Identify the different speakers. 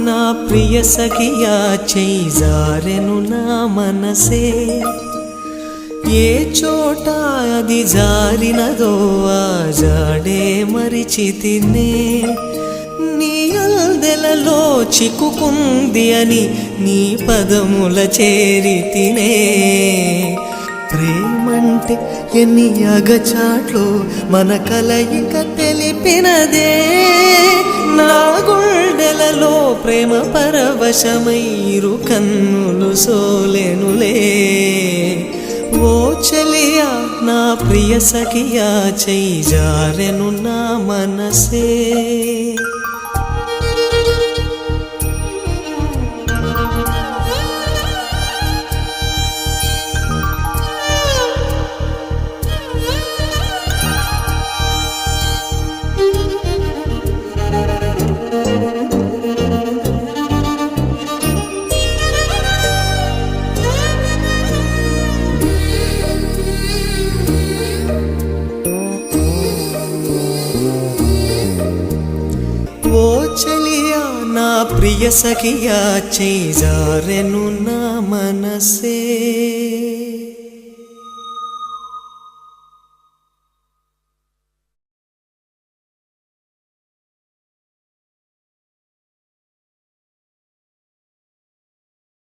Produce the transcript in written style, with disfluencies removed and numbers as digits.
Speaker 1: నా ప్రియ సఖియా చేజారెను నా మనసే ఏ చోట అది జారినదో ఆ జాడే మరిచితినే నీ అల్దెలలో చిక్కుకుంది అని నీ పదముల చేరితినే ప్రేమంటే ఎన్ని అగచాట్లు మన కలయిక తెలిపినదే నా గుండెలలో ప్రేమ పరవశమైరు కన్నులు సోలెనులే ఓ చలియా నా ప్రియ సఖియా చేజారెను నా మనసే ఓ చలియా నా ప్రియ సఖియా చేజారెను నా మనసే